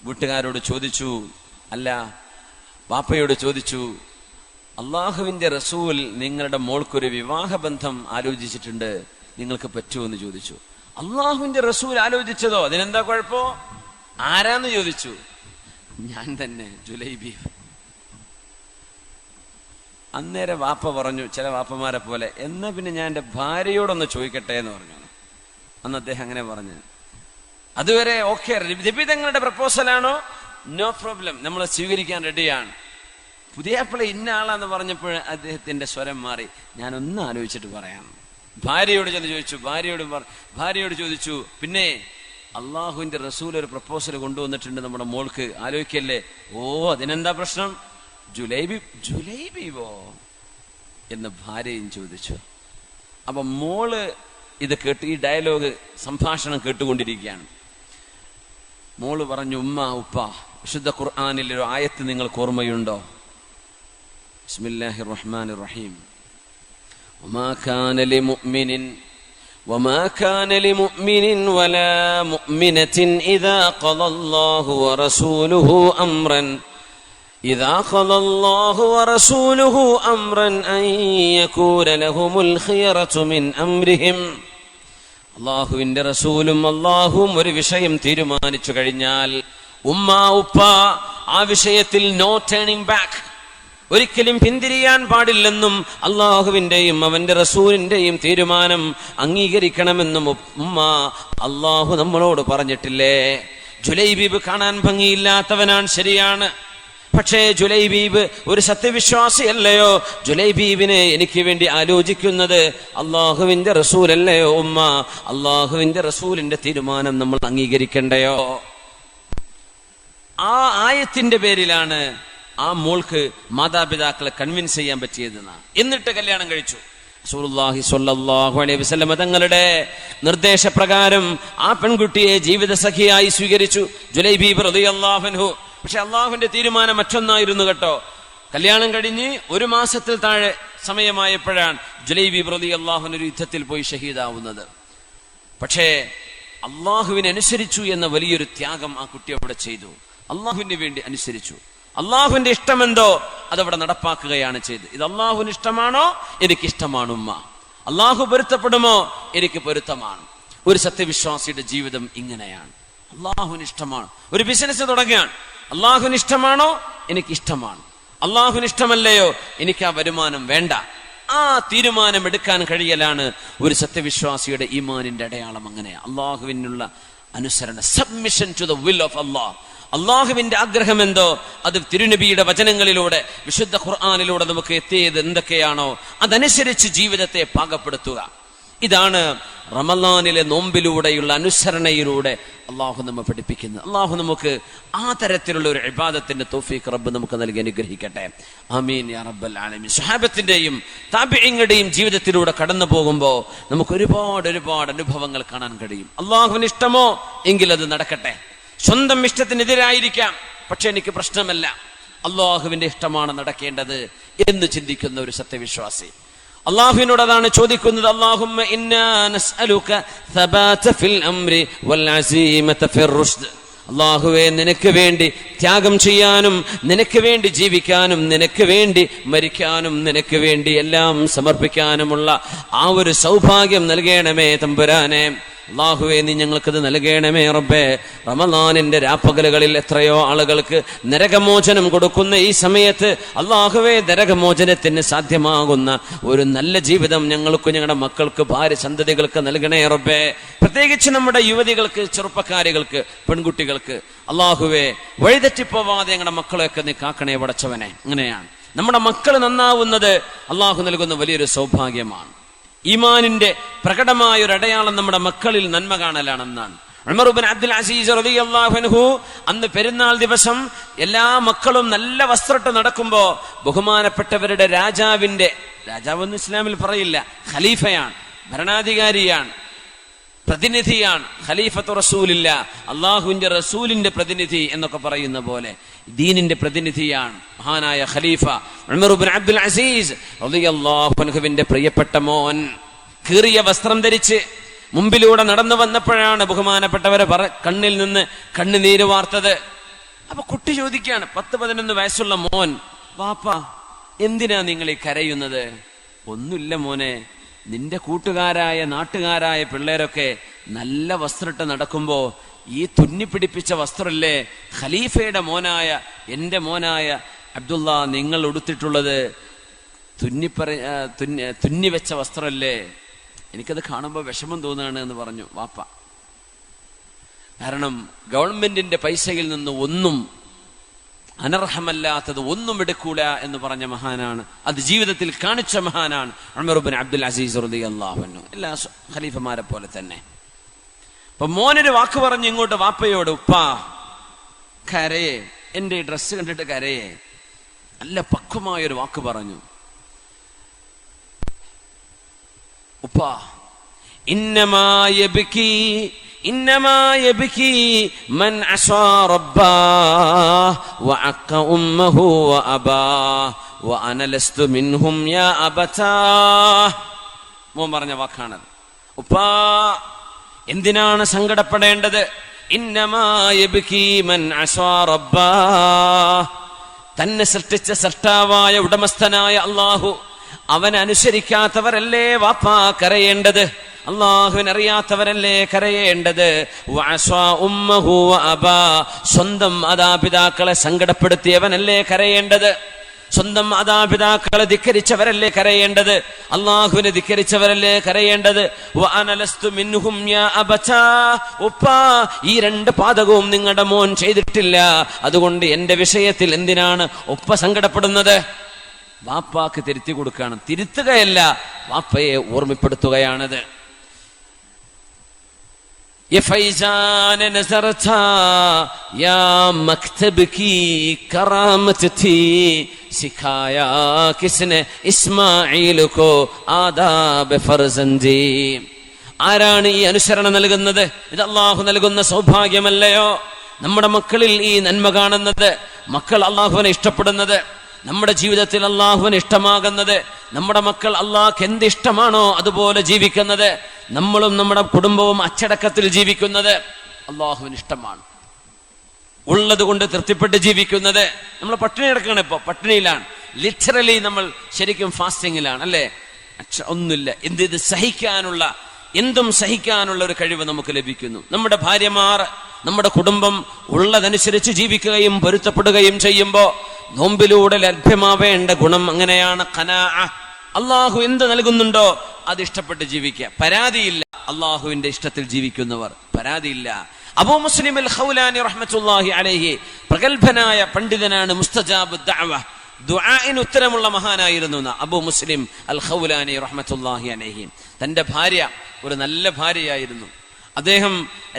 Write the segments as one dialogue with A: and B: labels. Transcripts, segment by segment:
A: വീട്ടുകാരോട് ചോദിച്ചു, അല്ല വാപ്പയോട് ചോദിച്ചു, അള്ളാഹുവിന്റെ റസൂൽ നിങ്ങളുടെ മോൾക്കൊരു വിവാഹബന്ധം ആലോചിച്ചിട്ടുണ്ട്, നിങ്ങൾക്ക് പറ്റുമോ എന്ന് ചോദിച്ചു. അള്ളാഹുവിന്റെ റസൂൽ ആലോചിച്ചതോ, അതിനെന്താ കുഴപ്പോ? ആരാന്ന് ചോദിച്ചു. ഞാൻ തന്നെ, ജുലൈബീബ്. അന്നേരം വാപ്പ പറഞ്ഞു, ചില വാപ്പമാരെ പോലെ, എന്നാ പിന്നെ ഞാൻ എൻ്റെ ഭാര്യയോടൊന്ന് ചോദിക്കട്ടെ എന്ന് പറഞ്ഞു. അന്ന് അദ്ദേഹം അങ്ങനെ പറഞ്ഞു. അതുവരെ ഓക്കെ, നബി തങ്ങളുടെ പ്രപ്പോസലാണോ, നോ പ്രോബ്ലം, നമ്മൾ സ്വീകരിക്കാൻ റെഡിയാണ്. പുതിയാപ്പിള ഇന്ന ആളാന്ന് പറഞ്ഞപ്പോൾ അദ്ദേഹത്തിന്റെ സ്വരം മാറി, ഞാനൊന്ന് ആലോചിച്ചിട്ട് പറയാം. ഭാര്യയോട് ചെന്ന് ചോദിച്ചു, ഭാര്യയോട് ചോദിച്ചു, പിന്നെ അള്ളാഹുവിന്റെ റസൂൽ ഒരു പ്രപ്പോസൽ കൊണ്ടുവന്നിട്ടുണ്ട് നമ്മുടെ മോൾക്ക്, ആലോചിക്കല്ലേ? ഓ, അതിനെന്താ പ്രശ്നം? ജുലൈബീബോ എന്ന് ഭാര്യയും ചോദിച്ചു. അപ്പൊ മോള് ഇത് കേട്ട്, ഈ ഡയലോഗ് സംഭാഷണം കേട്ടുകൊണ്ടിരിക്കുകയാണ്. മോള് പറഞ്ഞു, ഉമ്മ ഉപ്പ, വിശുദ്ധ ഖുർആനിൽ ഒരു ആയത്ത് നിങ്ങൾക്ക് ഓർമ്മയുണ്ടോ? ബിസ്മില്ലാഹിർ റഹ്മാനിർ റഹീം. وما كان لمؤمن ولا مؤمنة إذا قضى الله ورسوله أمرا أن يكون لهم الخيرة من أمرهم. അള്ളാഹുവിന്റെ റസൂലും അള്ളാഹുവും ഒരു വിഷയം തീരുമാനിച്ചു കഴിഞ്ഞാൽ ഉമ്മ ഉപ്പ ആ വിഷയത്തിൽ നോ ടേണിംഗ് ബാക്ക്, ഒരിക്കലും പിന്തിരിയാൻ പാടില്ലെന്നും അള്ളാഹുവിന്റെയും അവന്റെ റസൂലിന്റെയും തീരുമാനം അംഗീകരിക്കണമെന്നും ഉമ്മ അള്ളാഹു നമ്മളോട് പറഞ്ഞിട്ടില്ലേ? ജുലൈബീബ് കാണാൻ ഭംഗിയില്ലാത്തവനാണ്, ശരിയാണ്. പക്ഷേ ജുലൈബീബ് ഒരു സത്യവിശ്വാസിയല്ലയോ? ജുലൈബീബിനെ എനിക്ക് വേണ്ടി ആലോചിക്കുന്നത് അള്ളാഹുവിന്റെ റസൂലല്ലയോ? ഉമ്മ, അള്ളാഹുവിന്റെ റസൂലിന്റെ തീരുമാനം നമ്മൾ അംഗീകരിക്കണ്ടയോ? ആ ആയത്തിന്റെ പേരിലാണ് ആ മോൾക്ക് മാതാപിതാക്കളെ കൺവിൻസ് ചെയ്യാൻ പറ്റിയതെന്നാണ്. എന്നിട്ട് കല്യാണം കഴിച്ചു. റസൂലുള്ളാഹി സ്വല്ലല്ലാഹു അലൈഹി വസല്ലം തങ്ങളുടെ നിർദ്ദേശപ്രകാരം ആ പെൺകുട്ടിയെ ജീവിത സഖിയായി സ്വീകരിച്ചു ജുലൈബീബ് റളിയല്ലാഹു അൻഹു. പക്ഷെ അള്ളാഹുവിന്റെ തീരുമാനം മറ്റൊന്നായിരുന്നു കേട്ടോ. കല്യാണം കഴിഞ്ഞ് 1 മാസത്തിൽ താഴെ സമയമായപ്പോഴാണ് ജുലൈബീബ് റളിയല്ലാഹു അൻഹു ഒരു യുദ്ധത്തിൽ പോയി ഷഹീദാവുന്നത്. പക്ഷേ അള്ളാഹുവിനനുസരിച്ചു എന്ന വലിയൊരു ത്യാഗം ആ കുട്ടി അവിടെ ചെയ്തു. അള്ളാഹുവിന് വേണ്ടി അനുസരിച്ചു. അള്ളാഹുവിന്റെ ഇഷ്ടമെന്തോ അതവിടെ നടപ്പാക്കുകയാണ് ചെയ്തത്. ഇത് അള്ളാഹുവിന് ഇഷ്ടമാണോ? എനിക്കിഷ്ടമാണ് ഉമ്മ. അള്ളാഹു പൊരുത്തപ്പെടുമോ? എനിക്ക് പൊരുത്തമാണ്. ഒരു സത്യവിശ്വാസിയുടെ ജീവിതം ഇങ്ങനെയാണ്. അള്ളാഹുവിന് ഇഷ്ടമാണ്. ഒരു ബിസിനസ് തുടങ്ങുകയാണ്, അള്ളാഹുവിന് ഇഷ്ടമാണോ? എനിക്കിഷ്ടമാണ്. അള്ളാഹുവിന് ഇഷ്ടമല്ലയോ? എനിക്ക് ആ വരുമാനം വേണ്ട. ആ തീരുമാനം എടുക്കാൻ കഴിയലാണ് ഒരു സത്യവിശ്വാസിയുടെ ഈമാനിന്റെ അടയാളം. അങ്ങനെ അള്ളാഹുവിനുള്ള അനുസരണ, submission to the will of Allah. അള്ളാഹുവിന്റെ ആഗ്രഹം എന്തോ അത് തിരുനബിയുടെ വചനങ്ങളിലൂടെ വിശുദ്ധ ഖുർആനിലൂടെ നമുക്ക് എത്തിയത് എന്തൊക്കെയാണോ അതനുസരിച്ച് ജീവിതത്തെ പാകപ്പെടുത്തുക. ഇതാണ് റമളാനിലെ നോമ്പിലൂടെയുള്ള അനുസരണയിലൂടെ അള്ളാഹു നമ്മെ പഠിപ്പിക്കുന്നത്. അള്ളാഹു നമുക്ക് ആ തരത്തിലുള്ള ഒരു ഇബാദത്തിന്റെ തൗഫീഖ് റബ്ബ് നമുക്ക് നൽകി അനുഗ്രഹിക്കട്ടെ. ആമീൻ യാ റബ്ബൽ ആലമീൻ. സ്വഹാബത്തിന്റെയും താബിഈങ്ങളുടെയും ജീവിതത്തിലൂടെ കടന്നു പോകുമ്പോൾ നമുക്ക് ഒരുപാട് അനുഭവങ്ങൾ കാണാൻ കഴിയും. അള്ളാഹുവിന് ഇഷ്ടമോ എങ്കിൽ അത് നടക്കട്ടെ. സ്വന്തം ഇഷ്ടത്തിനെതിരായിരിക്കാം, പക്ഷെ എനിക്ക് പ്രശ്നമല്ല, അള്ളാഹുവിന്റെ ഇഷ്ടമാണ് നടക്കേണ്ടത് എന്ന് ചിന്തിക്കുന്ന ഒരു സത്യവിശ്വാസി അള്ളാഹുവിനോട് അതാണ് ചോദിക്കുന്നത്. അല്ലാഹുമ്മ ഇന്നാ നസ്അലുക സബാത ഫിൽ അംരി വൽ അസീമത ഫിർ റുഷ്ദ്. അള്ളാഹുവേ, നിനക്ക് വേണ്ടി ത്യാഗം ചെയ്യാനും നിനക്ക് വേണ്ടി ജീവിക്കാനും നിനക്ക് വേണ്ടി മരിക്കാനും നിനക്ക് വേണ്ടി എല്ലാം സമർപ്പിക്കാനുമുള്ള ആ ഒരു സൗഭാഗ്യം നൽകണമേ തമ്പുരാനെ. അള്ളാഹുവേ, നീ ഞങ്ങൾക്കത് നൽകണമേ റബ്ബേ. റമളാനിന്റെ രാപ്പകലുകളിൽ എത്രയോ ആളുകൾക്ക് നരകമോചനം കൊടുക്കുന്ന ഈ സമയത്ത് അള്ളാഹുവേ, നരകമോചനത്തിന് സാധ്യമാകുന്ന ഒരു നല്ല ജീവിതം ഞങ്ങൾക്കും ഞങ്ങളുടെ മക്കൾക്ക് ഭാര്യ സന്തതികൾക്ക് നൽകണേ റബ്ബേ. പ്രത്യേകിച്ച് നമ്മുടെ യുവതികൾക്ക്, ചെറുപ്പക്കാരികൾക്ക്, പെൺകുട്ടികൾക്ക് അള്ളാഹുവേ വഴിതെറ്റിപ്പോവാതെ ഞങ്ങളുടെ മക്കളെയൊക്കെ നീ കാക്കണേ പടച്ചവനെ. അങ്ങനെയാണ് നമ്മുടെ മക്കൾ നന്നാവുന്നത് അള്ളാഹു നൽകുന്ന വലിയൊരു സൗഭാഗ്യമാണ്. ഈമാനിന്റെ പ്രകടമായ ഒരു അടയാളം നമ്മുടെ മക്കളിൽ നന്മ കാണലാണെന്നാണ്. ഉമർ ഇബ്നു അബ്ദുൽ അസീസ് റളിയല്ലാഹു അൻഹു അന്ന് പെരുന്നാൾ ദിവസം എല്ലാ മക്കളും നല്ല വസ്ത്രമിട്ട് നടക്കുമ്പോ ബഹുമാനപ്പെട്ടവരുടെ രാജാവെന്ന് ഇസ്ലാമിൽ പറയില്ല, ഖലീഫയാണ്, ഭരണാധികാരിയാണ്, പ്രതിനിധിയാണ്. ഖലീഫത്തു റസൂലില്ല, അള്ളാഹുവിന്റെ റസൂലിന്റെ പ്രതിനിധി എന്നൊക്കെ പറയുന്ന പോലെ ദീനിന്റെ പ്രതിനിധിയാണ് മഹാനായ ഖലീഫ ഉമർ ഇബ്നു അബ്ദുൽ അസീസ് റളിയല്ലാഹു അൻഹുവിന്റെ പ്രിയപ്പെട്ട മോൻ. കീറിയ വസ്ത്രം ധരിച്ച് മുമ്പിലൂടെ നടന്നു വന്നപ്പോഴാണ് ബഹുമാനപ്പെട്ടവരെ കണ്ണിൽ നിന്ന് കണ്ണുനീര് വാർത്തത്. അപ്പൊ കുട്ടി ചോദിക്കുകയാണ്, 10-11 വയസ്സുള്ള മോൻ, വാപ്പ എന്തിനാ നിങ്ങൾ ഈ കരയുന്നത്? ഒന്നുമില്ല മോനെ, നിന്റെ കൂട്ടുകാരായ നാട്ടുകാരായ പിള്ളേരൊക്കെ നല്ല വസ്ത്രമിട്ട് നടക്കുമ്പോ ഈ തുന്നിപ്പിടിപ്പിച്ച വസ്ത്രമല്ലേ ഖലീഫയുടെ മോനായ എന്റെ മോനായ അബ്ദുള്ള നിങ്ങൾ ഉടുത്തിട്ടുള്ളത് തുന്നിവെച്ച വസ്ത്രമല്ലേ, എനിക്കത് കാണുമ്പോൾ വിഷമം തോന്നുകയാണ് എന്ന് പറഞ്ഞു വാപ്പ. കാരണം ഗവൺമെന്റിന്റെ പൈസയിൽ നിന്ന് ഒന്നും അനർഹമല്ലാത്തത് ഒന്നും എടുക്കൂല എന്ന് പറഞ്ഞ മഹാനാണ്, അത് ജീവിതത്തിൽ കാണിച്ച മഹാനാണ് ഉമർ ഇബ്നു അബ്ദുൽ അസീസ് റളിയല്ലാഹു അൻഹു. എല്ലാ ഖലീഫമാരെ പോലെ തന്നെ. അപ്പൊ മോനൊരു വാക്ക് പറഞ്ഞു ഇങ്ങോട്ട് വാപ്പയോട്, ഉപ്പാ കരയെ, എന്റെ ഈ ഡ്രസ്സ് കണ്ടിട്ട് കരയെ. നല്ല പക്വമായൊരു വാക്ക് പറഞ്ഞു, ഉപ്പാ ഇന്നമാ യബ്കി മൻ അസാ റബ്ബാഹ് വഅഖ ഉമ്മഹു വഅബാഹ് വഅന ലസ്തു മിൻഹും യാ അബതാഹ്. മോൻ പറഞ്ഞ വാക്കാണത്. ഉപ്പാ എന്തിനാണ് സങ്കടപ്പെടേണ്ടത്? ഇന്നമാ യബ്കി മൻ അസാ റബ്ബാഹ്, തന്നെ സൃഷ്ടിച്ച സൃഷ്ടാവായ ഉടമസ്ഥനായ അല്ലാഹു, അവനെ അനുസരിക്കാത്തവരല്ലേ വാപ്പാ കരയേണ്ടത്, അള്ളാഹുവിനറിയാത്തവരല്ലേ കരയേണ്ടത്. സ്വന്തം മാതാപിതാക്കളെ സങ്കടപ്പെടുത്തിയവനല്ലേ കരയേണ്ടത്, സ്വന്തം മാതാപിതാക്കളെ ധിക്കരിച്ചവരല്ലേ കരയേണ്ടത്, അള്ളാഹുവിനെ ധിക്കരിച്ചവരല്ലേ കരയേണ്ടത്. ഉപ്പാ ഈ 2 പാതകവും നിങ്ങളുടെ മോൻ ചെയ്തിട്ടില്ല, അതുകൊണ്ട് എന്റെ വിഷയത്തിൽ എന്തിനാണ് ഉപ്പ സങ്കടപ്പെടുന്നത്? വാപ്പാക്ക് തിരുത്തി കൊടുക്കുകയാണ്, തിരുത്തുകയല്ല, വാപ്പയെ ഓർമ്മപ്പെടുത്തുകയാണത്. ये फैजान नजर था या मकतब की करामत थी, सिखाया किसने इस्माइल को आदाब फर्जंदी. ആരാണ് ഈ അനുസരണ നൽകുന്നത്? ഇത് അള്ളാഹു നൽകുന്ന സൗഭാഗ്യമല്ലയോ? നമ്മുടെ മക്കളിൽ ഈ നന്മ കാണുന്നത്, മക്കൾ അള്ളാഹുവിനെ ഇഷ്ടപ്പെടുന്നത്, നമ്മുടെ ജീവിതത്തിൽ അള്ളാഹുവിന് ഇഷ്ടമാകുന്നത്, നമ്മുടെ മക്കൾ അള്ളാഹ്ക്ക് എന്ത് ഇഷ്ടമാണോ അതുപോലെ ജീവിക്കുന്നത്, നമ്മളും നമ്മുടെ കുടുംബവും അച്ചടക്കത്തിൽ ജീവിക്കുന്നത് അള്ളാഹുവിന് ഇഷ്ടമാണ്, ഉള്ളത് കൊണ്ട് തൃപ്തിപ്പെട്ട് ജീവിക്കുന്നത്. നമ്മൾ പട്ടിണി കിടക്കുകയാണ്, ഇപ്പൊ പട്ടിണിയിലാണ്, ലിറ്ററലി നമ്മൾ ശരിക്കും ഫാസ്റ്റിങ്ങിലാണ് അല്ലേ. ഒന്നുമില്ല, ഇത് സഹിക്കാനുള്ള, എന്തും സഹിക്കാനുള്ള ഒരു കഴിവ് നമുക്ക് ലഭിക്കുന്നു. നമ്മുടെ ഭാര്യമാർ, നമ്മുടെ കുടുംബം ഉള്ളതനുസരിച്ച് ജീവിക്കുകയും പൊരുത്തപ്പെടുകയും ചെയ്യുമ്പോ നോമ്പിലൂടെ ലഭ്യമാവേണ്ട ഗുണം അങ്ങനെയാണ് ഖനാഅ. അള്ളാഹു എന്ത് നൽകുന്നുണ്ടോ അത് ഇഷ്ടപ്പെട്ട് ജീവിക്കുക, പരാതിയില്ല. അള്ളാഹുവിന്റെ ഇഷ്ടത്തിൽ ജീവിക്കുന്നവർ പരാതിയില്ല. അബൂ മുസ്ലിം അൽ ഖൗലാനി റഹ്മത്തുള്ളാഹി അലൈഹി പ്രഗൽഭനായ പണ്ഡിതനാണ്, മുസ്തജാബു ദഅവ, ദുആഇന് ഉത്തരമുള്ള മഹാനായിരുന്നു അബൂ മുസ്ലിം അൽ ഖൗലാനി റഹ്മത്തുള്ളാഹി അലൈഹി. തന്റെ ഭാര്യ ഒരു നല്ല ഭാര്യയായിരുന്നു. അദ്ദേഹം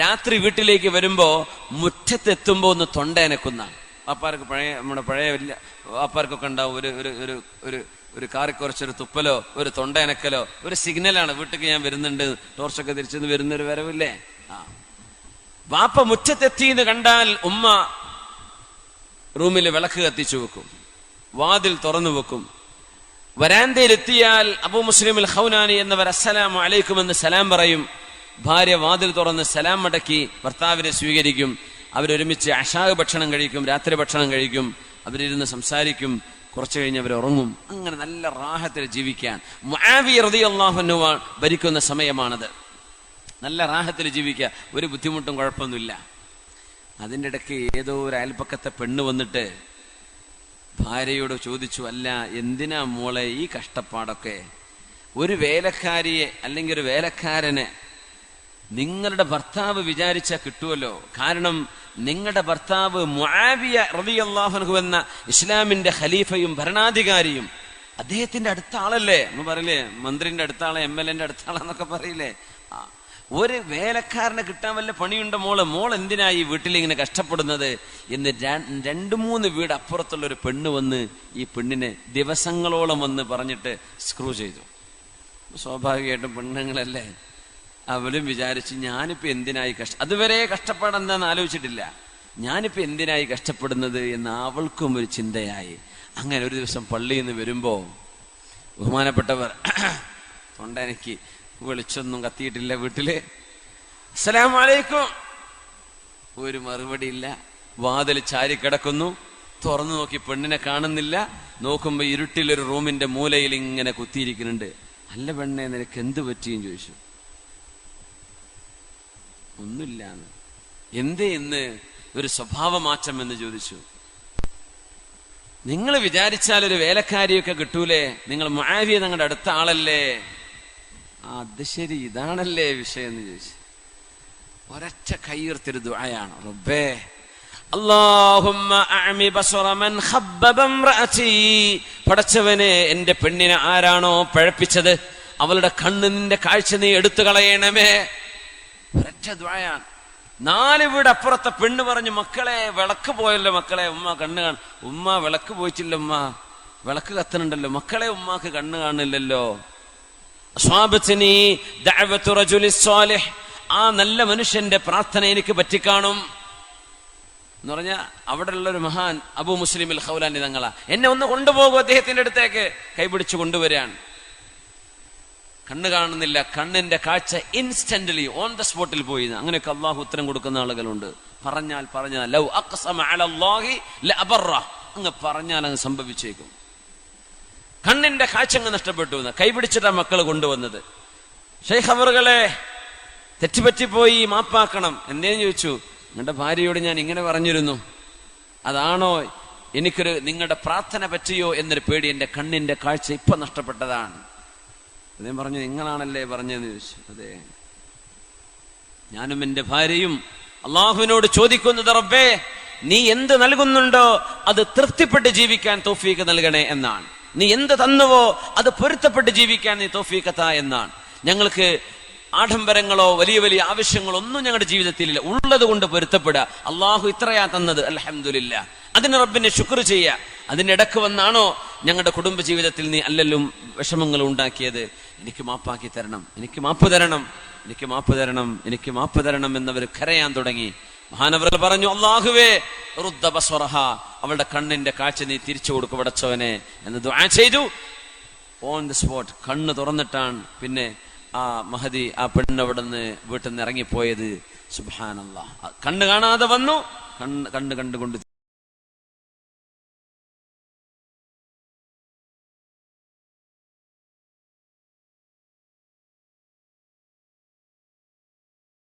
A: രാത്രി വീട്ടിലേക്ക് വരുമ്പോ മുറ്റത്തെത്തുമ്പോ ഒന്ന് തൊണ്ടയനക്കുന്ന, വാപ്പാർക്ക് നമ്മുടെ പഴയ വലിയ വാപ്പാർക്കൊക്കെ ഉണ്ടാവും ഒരു കാറി കുറച്ചൊരു തുപ്പലോ ഒരു തൊണ്ടയനക്കലോ ഒരു സിഗ്നലാണ്, വീട്ടിലേക്ക് ഞാൻ വരുന്നുണ്ട്, ടോർച്ചൊക്കെ തിരിച്ചെന്ന് വരുന്നൊരു വരവില്ലേ. വാപ്പ മുറ്റത്തെത്തിയെന്ന് കണ്ടാൽ ഉമ്മ റൂമിൽ വിളക്ക് കത്തിച്ചു വെക്കും, വാതിൽ തുറന്നു വെക്കും. വരാന്തയിലെത്തിയാൽ അബൂ മുസ്ലിം അൽ ഖൗലാനി എന്നവർ അസ്സലാമു അലൈക്കും എന്ന് സലാം പറയും. ഭാര്യ വാതിൽ തുറന്ന് സലാം മടക്കി ഭർത്താവിനെ സ്വീകരിക്കും. അവരൊരുമിച്ച് അശാ ഭക്ഷണം കഴിക്കും, രാത്രി ഭക്ഷണം കഴിക്കും, അവരിരുന്ന് സംസാരിക്കും. കുറച്ചു കഴിഞ്ഞ് അവർ ഉറങ്ങും. അങ്ങനെ നല്ല റാഹത്തിൽ ജീവിക്കാൻ മുആവിയ റളിയല്ലാഹു അൻഹു ഭരിക്കുന്ന സമയമാണത്. നല്ല റാഹത്തിൽ ജീവിക്കുക, ഒരു ബുദ്ധിമുട്ടും കുഴപ്പമൊന്നുമില്ല. അതിൻ്റെ ഇടയ്ക്ക് ഏതോ ഒരു അയൽപ്പക്കത്തെ പെണ്ണ് വന്നിട്ട് ഭാര്യയോട് ചോദിച്ചു, അല്ല എന്തിനാ മോളെ ഈ കഷ്ടപ്പാടൊക്കെ? ഒരു വേലക്കാരിയെ അല്ലെങ്കിൽ ഒരു വേലക്കാരനെ നിങ്ങളുടെ ഭർത്താവ് വിചാരിച്ചാൽ കിട്ടുമല്ലോ. കാരണം നിങ്ങളുടെ ഭർത്താവ് മുആവിയ റളിയല്ലാഹു അൻഹു എന്ന ഇസ്ലാമിന്റെ ഖലീഫയും ഭരണാധികാരിയും അദ്ദേഹത്തിന്റെ അടുത്ത ആളല്ലേ. നമ്മൾ പറയില്ലേ മന്ത്രിന്റെ അടുത്ത ആളെ, MLA അടുത്ത ആളെന്നൊക്കെ പറയില്ലേ. ഒരു വേലക്കാരനെ കിട്ടാൻ വല്ല പണിയുണ്ടോ മോൾ എന്തിനാ ഈ വീട്ടിൽ ഇങ്ങനെ കഷ്ടപ്പെടുന്നത് എന്ന് 2-3 വീട് അപ്പുറത്തുള്ള ഒരു പെണ്ണ് വന്ന് ഈ പെണ്ണിനെ ദിവസങ്ങളോളം വന്ന് പറഞ്ഞിട്ട് സ്ക്രൂ ചെയ്തു. സ്വാഭാവികമായിട്ടും പെണ്ണുങ്ങളല്ലേ, അവരും വിചാരിച്ചു ഞാനിപ്പോ എന്തിനായി അതുവരെ കഷ്ടപ്പെടെന്താന്ന് ആലോചിച്ചിട്ടില്ല, ഞാനിപ്പോ എന്തിനായി കഷ്ടപ്പെടുന്നത് എന്ന് അവൾക്കും ഒരു ചിന്തയായി. അങ്ങനെ ഒരു ദിവസം പള്ളിയിൽ നിന്ന് വരുമ്പോ ബഹുമാനപ്പെട്ടവർ തൊണ്ടെനിക്ക് വെളിച്ചൊന്നും കത്തിയിട്ടില്ല വീട്ടില്, അസ്സലാമു അലൈക്കും, ഒരു മറുപടി ഇല്ല. വാതിൽ ചാരി കിടക്കുന്നു. തുറന്നു നോക്കി പെണ്ണിനെ കാണുന്നില്ല. നോക്കുമ്പോ ഇരുട്ടിലൊരു റൂമിന്റെ മൂലയിൽ ഇങ്ങനെ കുത്തിയിരിക്കുന്നുണ്ട്. അല്ല പെണ്ണെ, നിനക്ക് എന്ത് പറ്റിയെന്ന് ചോദിച്ചു. ഒന്നുമില്ലാന്ന്. എന്തേ ഇന്ന് ഒരു സ്വഭാവമാറ്റം എന്ന് ചോദിച്ചു. നിങ്ങൾ വിചാരിച്ചാൽ ഒരു വേലക്കാരിയൊക്കെ കിട്ടൂലേ? നിങ്ങൾ മുആവിയ നിങ്ങളുടെ അടുത്ത ആളല്ലേ? അത് ശരി, ഇതാണല്ലേ വിഷയം എന്ന് ചോദിച്ചു. ഒരൊറ്റ കയ്യുയർത്തിയൊരു ദുആയാണ്, റബ്ബേ അല്ലാഹുമ്മ അഅമി ബസറ മൻ ഖബ്ബബ ഇംറഅതി, പടച്ചവനെ എന്റെ പെണ്ണിനെ ആരാണോ പഴപ്പിച്ചത് അവളുടെ കണ്ണിന്റെ കാഴ്ച നീ എടുത്തു കളയണമേ. ഒരൊറ്റ ദുആയാണ്. 4 വീട് അപ്പുറത്തെ പെണ്ണ് പറഞ്ഞു, മക്കളെ വിളക്ക് പോയല്ലോ മക്കളെ, ഉമ്മ കണ്ണ് കാണ. ഉമ്മ വിളക്ക് പോയിട്ടില്ല, ഉമ്മ വിളക്ക് കത്തുന്നുണ്ടല്ലോ മക്കളെ, ഉമ്മാക്ക് കണ്ണ് കാണില്ലല്ലോ. അസ്വാബത്നി ദഅവതു റജുലി സ്വാലിഹ്, ആ നല്ല മനുഷ്യന്റെ പ്രാർത്ഥന എനിക്ക് പറ്റിക്കാണും എന്ന് പറഞ്ഞ അവിടെ ഉള്ളൊരു മഹാൻ അബൂ മുസ്ലിം അൽ ഖൗലാനി തങ്ങളാ. എന്നെ ഒന്ന് കൊണ്ടുപോകും അദ്ദേഹത്തിന്റെ അടുത്തേക്ക്. കൈപിടിച്ച് കൊണ്ടുവരാൻ. കണ്ണ് കാണുന്നില്ല, കണ്ണിന്റെ കാഴ്ച ഇൻസ്റ്റന്റ്ലി ഓൺ ദ സ്പോട്ടിൽ പോയി. അങ്ങനെയൊക്കെ അള്ളാഹു ഉത്തരം കൊടുക്കുന്ന ആളുകളുണ്ട്. പറഞ്ഞാൽ ലൗ അഖ്സമ അലല്ലാഹി ലഅബറ, അങ്ങ് പറഞ്ഞാൽ അങ്ങ് സംഭവിച്ചേക്കും. കണ്ണിന്റെ കാഴ്ച അങ്ങ് നഷ്ടപ്പെട്ടു. കൈപിടിച്ചിട്ടാ മക്കൾ കൊണ്ടുവന്നത്. ശൈഖ് അവറുകളെ, തെറ്റുപറ്റിപ്പോയി, മാപ്പാക്കണം. എന്തേന്ന് ചോദിച്ചു. നിങ്ങളുടെ ഭാര്യയോട് ഞാൻ ഇങ്ങനെ പറഞ്ഞിരുന്നു, അതാണോ എനിക്കൊരു നിങ്ങളുടെ പ്രാർത്ഥന പറ്റിയോ എന്നൊരു പേടി, എന്റെ കണ്ണിന്റെ കാഴ്ച ഇപ്പൊ നഷ്ടപ്പെട്ടതാണ്. അദ്ദേഹം പറഞ്ഞു, നിങ്ങളാണല്ലേ പറഞ്ഞതെന്ന് ചോദിച്ചു. അതെ, ഞാനും എന്റെ ഭാര്യയും അള്ളാഹുവിനോട് ചോദിക്കുന്നത്, റബ്ബേ നീ എന്ത് നൽകുന്നുണ്ടോ അത് തൃപ്തിപ്പെട്ട് ജീവിക്കാൻ തൗഫീഖ് നൽകണേ എന്നാണ്. നീ എന്ത് തന്നുവോ അത് പൊരുത്തപ്പെട്ട് ജീവിക്കാൻ നീ തൗഫീഖ് താ എന്നാണ്. ഞങ്ങൾക്ക് ആഡംബരങ്ങളോ വലിയ വലിയ ആവശ്യങ്ങളോ ഒന്നും ഞങ്ങളുടെ ജീവിതത്തിലില്ല. ഉള്ളത് കൊണ്ട് പൊരുത്തപ്പെടുക. അള്ളാഹു ഇത്രയാ തന്നത്, അൽഹംദുലില്ലാ, അതിന് റബ്ബിനെ ശുക്ർ ചെയ്യുക. അതിന്റെ ഇടക്ക് വന്നാണോ ഞങ്ങളുടെ കുടുംബ ജീവിതത്തിൽ നീ അല്ലല്ലും വിഷമങ്ങൾ ഉണ്ടാക്കിയത്? എനിക്ക് മാപ്പാക്കി തരണം, എനിക്ക് മാപ്പ് തരണം, എനിക്ക് മാപ്പ് തരണം, എനിക്ക് മാപ്പ് തരണം എന്നവർ കരയാൻ തുടങ്ങി. മഹാനവറുകൾ പറഞ്ഞു, അല്ലാഹുവേ റുദ്ദ ബസ്വറഹ, അവളുടെ കണ്ണിന്റെ കാഴ്ച നീ തിരിച്ചു കൊടുക്കു പടച്ചവനെ എന്ന് ദുആ ചെയ്തു. ഓൺ ദ സ്പോട്ട് കണ്ണ് തുറന്നിട്ടാണ് പിന്നെ ആ മഹദി, ആ പെണ്ണ് അവിടെ നിന്ന് വീട്ടിൽ നിന്ന് ഇറങ്ങിപ്പോയത്. സുബ്ഹാനല്ലാഹ്, കണ്ണ് കാണാതെ വന്നു, കണ്ണ് കണ്ടുകൊണ്ട്